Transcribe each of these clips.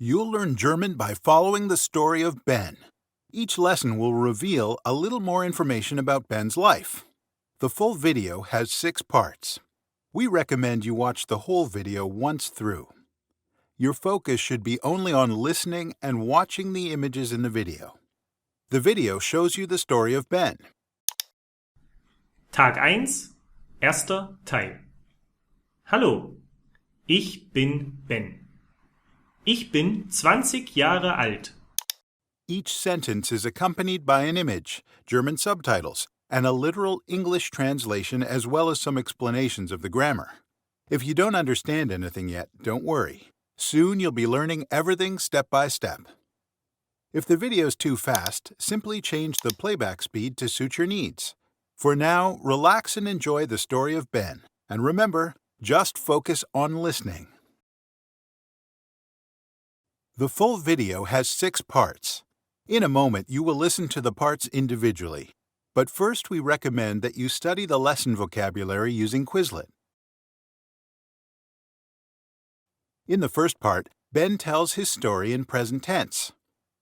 You'll learn German by following the story of Ben. Each lesson will reveal a little more information about Ben's life. The full video has 6 parts. We recommend you watch the whole video once through. Your focus should be only on listening and watching the images in the video. The video shows you the story of Ben. Tag 1, erster Teil. Hallo, ich bin Ben. Ich bin 20 Jahre alt. Each sentence is accompanied by an image, German subtitles, and a literal English translation as well as some explanations of the grammar. If you don't understand anything yet, don't worry. Soon you'll be learning everything step by step. If the video's too fast, simply change the playback speed to suit your needs. For now, relax and enjoy the story of Ben. And remember, just focus on listening. The full video has 6 parts. In a moment, you will listen to the parts individually. But first, we recommend that you study the lesson vocabulary using Quizlet. In the first part, Ben tells his story in present tense.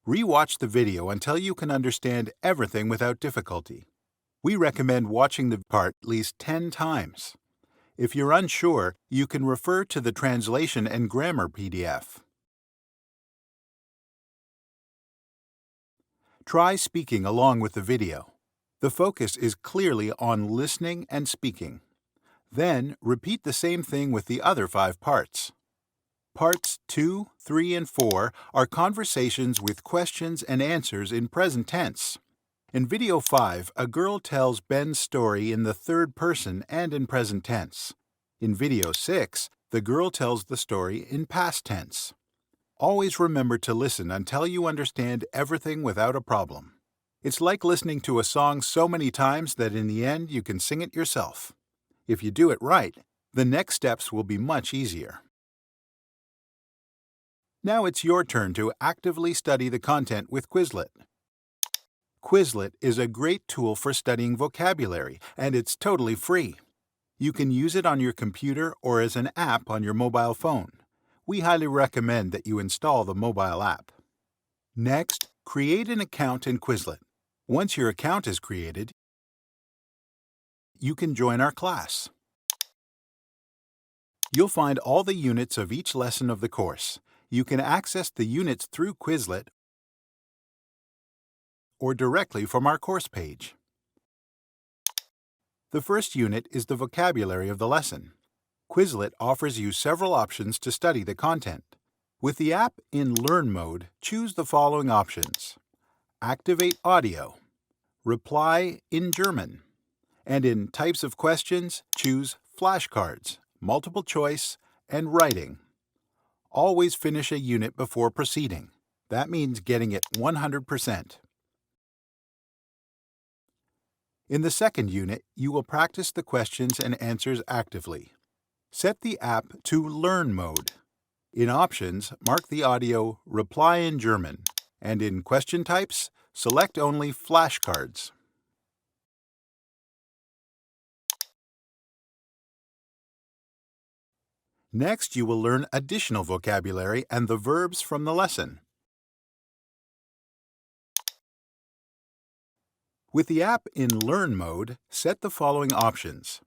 Re-watch the video until you can understand everything without difficulty. We recommend watching the part at least 10 times. If you're unsure, you can refer to the translation and grammar PDF. Try speaking along with the video. The focus is clearly on listening and speaking. Then, repeat the same thing with the other 5 parts. Parts 2, 3, and 4 are conversations with questions and answers in present tense. In video 5, a girl tells Ben's story in the third person and in present tense. In video 6, the girl tells the story in past tense. Always remember to listen until you understand everything without a problem. It's like listening to a song so many times that in the end you can sing it yourself. If you do it right, the next steps will be much easier. Now it's your turn to actively study the content with Quizlet. Quizlet is a great tool for studying vocabulary, and it's totally free. You can use it on your computer or as an app on your mobile phone. We highly recommend that you install the mobile app. Next, create an account in Quizlet. Once your account is created, you can join our class. You'll find all the units of each lesson of the course. You can access the units through Quizlet or directly from our course page. The first unit is the vocabulary of the lesson. Quizlet offers you several options to study the content. With the app in Learn mode, choose the following options. Activate audio. Reply in German. And in Types of Questions, choose Flashcards, Multiple Choice, and Writing. Always finish a unit before proceeding. That means getting it 100%. In the second unit, you will practice the questions and answers actively. Set the app to Learn mode. In Options, mark the audio Reply in German, and in Question Types, select only Flashcards. Next, you will learn additional vocabulary and the verbs from the lesson. With the app in Learn mode, set the following options.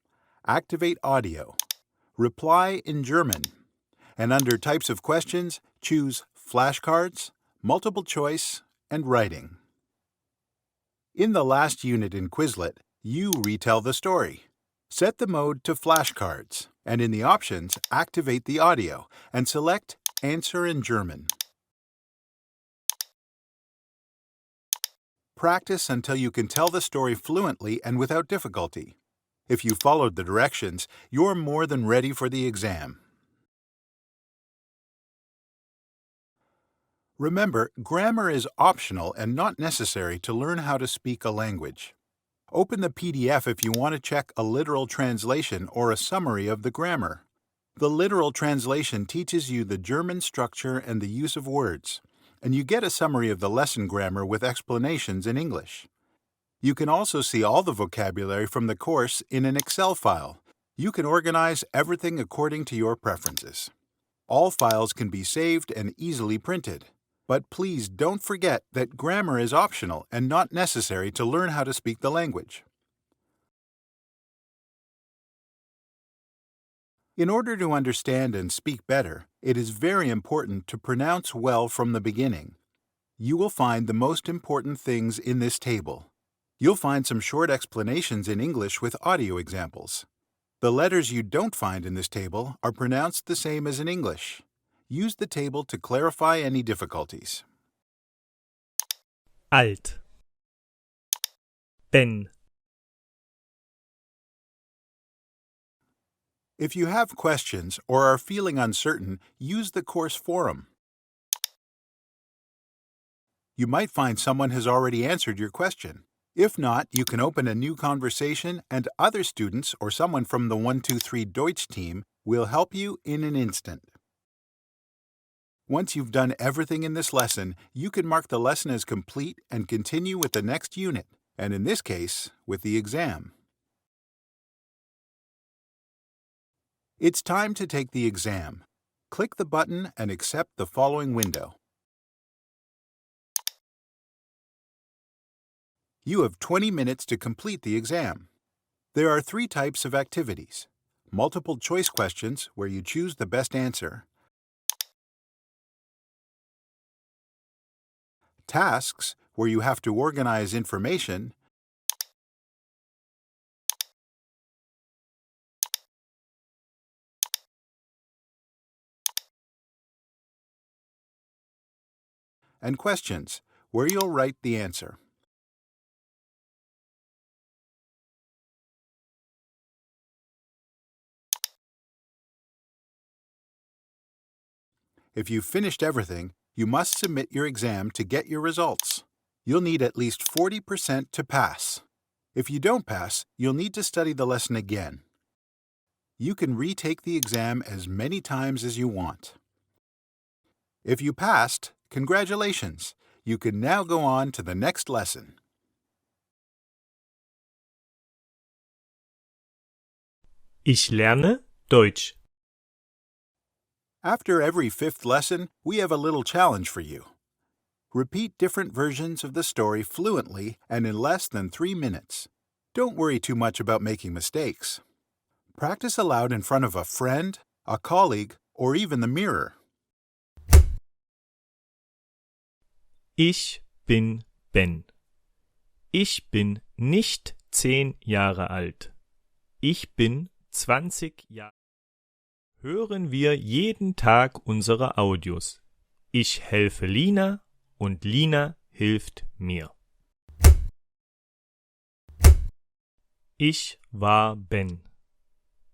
Activate audio. Reply in German. And under Types of Questions, choose Flashcards, Multiple Choice, and Writing. In the last unit in Quizlet, you retell the story. Set the mode to Flashcards, and in the options, activate the audio and select Answer in German. Practice until you can tell the story fluently and without difficulty. If you followed the directions, you're more than ready for the exam. Remember, grammar is optional and not necessary to learn how to speak a language. Open the PDF if you want to check a literal translation or a summary of the grammar. The literal translation teaches you the German structure and the use of words, and you get a summary of the lesson grammar with explanations in English. You can also see all the vocabulary from the course in an Excel file. You can organize everything according to your preferences. All files can be saved and easily printed. But please don't forget that grammar is optional and not necessary to learn how to speak the language. In order to understand and speak better, it is very important to pronounce well from the beginning. You will find the most important things in this table. You'll find some short explanations in English with audio examples. The letters you don't find in this table are pronounced the same as in English. Use the table to clarify any difficulties. Alt. Ben. If you have questions or are feeling uncertain, use the course forum. You might find someone has already answered your question. If not, you can open a new conversation and other students or someone from the 123deutsch team will help you in an instant. Once you've done everything in this lesson, you can mark the lesson as complete and continue with the next unit, and in this case, with the exam. It's time to take the exam. Click the button and accept the following window. You have 20 minutes to complete the exam. There are 3 types of activities: multiple choice questions, where you choose the best answer; tasks, where you have to organize information; and questions, where you'll write the answer. If you've finished everything, you must submit your exam to get your results. You'll need at least 40% to pass. If you don't pass, you'll need to study the lesson again. You can retake the exam as many times as you want. If you passed, congratulations! You can now go on to the next lesson. Ich lerne Deutsch. After every 5th lesson, we have a little challenge for you. Repeat different versions of the story fluently and in less than 3 minutes. Don't worry too much about making mistakes. Practice aloud in front of a friend, a colleague, or even the mirror. Ich bin Ben. Ich bin nicht 10 Jahre alt. Ich bin 20 Jahre. Hören wir jeden Tag unsere Audios. Ich helfe Lina und Lina hilft mir. Ich war Ben.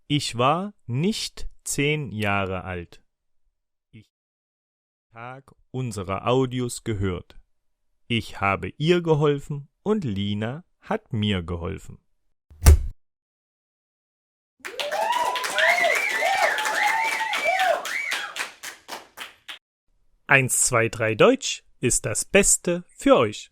Ich war nicht 10 Jahre alt. Ich habe jeden Tag unsere Audios gehört. Ich habe ihr geholfen und Lina hat mir geholfen. 123 Deutsch ist das Beste für euch.